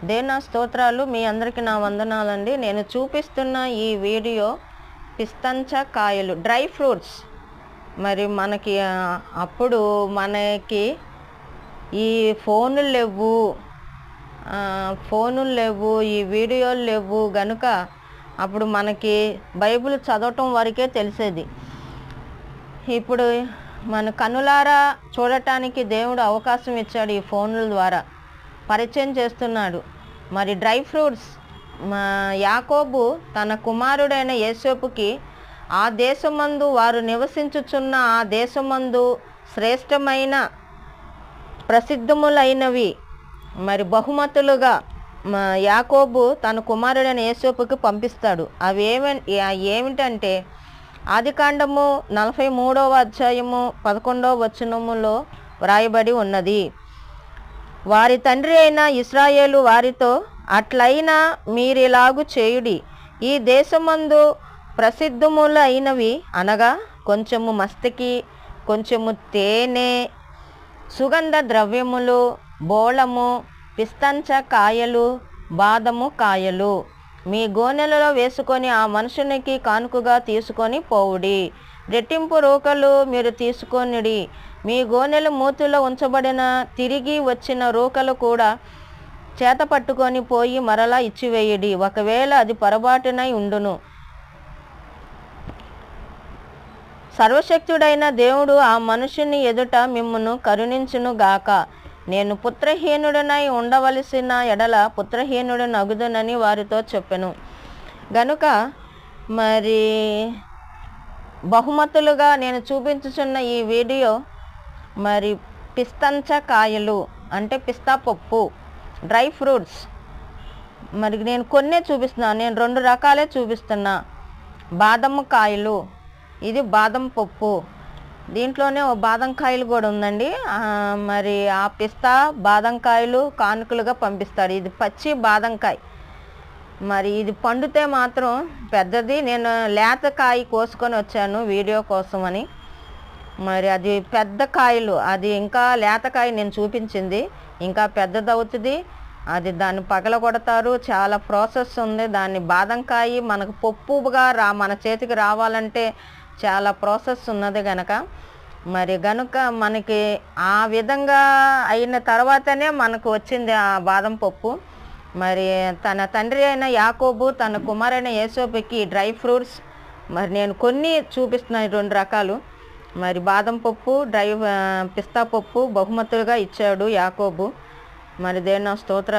దేనా స్తోత్రాలు. మీ అందరికీ నా వందనాలండి. నేను చూపిస్తున్న ఈ వీడియో పిస్తంచ కాయలు, డ్రై ఫ్రూట్స్. మరి మనకి అప్పుడు మనకి ఈ ఫోనులు లేవు, ఈ వీడియోలు లేవు గనుక అప్పుడు మనకి బైబిల్ చదవటం వరకే తెలిసేది. ఇప్పుడు మన కనులారా చూడటానికి దేవుడు అవకాశం ఇచ్చాడు. ఈ ఫోన్ల ద్వారా పరిచయం చేస్తున్నాడు. మరి డ్రై ఫ్రూట్స్, యాకోబు తన కుమారుడైన యోసేపుకి ఆ దేశమందు, వారు నివసించుచున్న ఆ దేశమందు శ్రేష్టమైన ప్రసిద్ధములైనవి మరి బహుమతులుగా యాకోబు తన కుమారుడైన యోసేపుకి పంపిస్తాడు. అవి ఏమిటంటే ఆదికాండము 43వ అధ్యాయము 11వ వచనములో వ్రాయబడి ఉన్నది. వారి తండ్రి అయిన ఇశ్రాయేలు వారితో, అట్లయినా మీరిలాగు చేయుడి, ఈ దేశమందు ప్రసిద్ధములైనవి అనగా కొంచెము మస్తకి, కొంచెము తేనె, సుగంధ ద్రవ్యములు, బోళము, పిస్తంచ కాయలు, బాదము కాయలు మీ గోనెలలో వేసుకొని ఆ మనుషునికి కానుకగా తీసుకొని పోవుడి. రెట్టింపు రూకలు మీరు తీసుకొనిడి. మీ గోనెల మూతిలో ఉంచబడిన తిరిగి వచ్చిన రూకలు కూడా చేత పట్టుకొని పోయి మరలా ఇచ్చివేయుడి. ఒకవేళ అది పొరపాటునై ఉండును. సర్వశక్తుడైన దేవుడు ఆ మనుషుని ఎదుట మిమ్మును కరుణించును గాక. నేను పుత్రహీనుడనై ఉండవలసిన ఎడల పుత్రహీనుడు నగుదునని వారితో చెప్పెను. గనుక మరి బహుమతులుగా నేను చూపించుచున్న ఈ వీడియో మరి పిస్తంచ కాయలు అంటే పిస్తా పప్పు, డ్రై ఫ్రూట్స్. మరి నేను కొన్నే చూపిస్తున్నాను, నేను 2 రకాలే చూపిస్తున్నా. బాదం కాయలు, ఇది బాదం పప్పు. దీంట్లోనే ఓ బాదం కాయలు కూడా ఉందండి. మరి ఆ పిస్తా బాదం కాయలు కానుకలుగా పంపిస్తాడు. ఇది పచ్చి బాదంకాయ. మరి ఇది పండితే మాత్రం పెద్దది. నేను లేత కాయ కోసుకొని వచ్చాను వీడియో కోసమని. మరి అది పెద్ద కాయలు, అది ఇంకా లేతకాయ నేను చూపించింది ఇంకా పెద్దదవుతుంది. అది దాన్ని పగలగొడతారు, చాలా ప్రాసెస్ ఉంది. దాన్ని బాదంకాయ మనకు పప్పుగా మన చేతికి రావాలంటే చాలా ప్రాసెస్ ఉన్నది గనుక మనకి ఆ విధంగా అయిన తర్వాతనే మనకు వచ్చింది ఆ బాదం పప్పు. మరి తన తండ్రి అయిన యాకోబు తన కుమారైన యోసేపుకి డ్రై ఫ్రూట్స్ మరి నేను కొన్ని చూపిస్తున్నాను, 2 రకాలు. మరి బాదం పప్పు, పిస్తా పప్పు బహుమతులుగా ఇచ్చాడు యాకోబు. మరి దేవుని స్తోత్రాలు.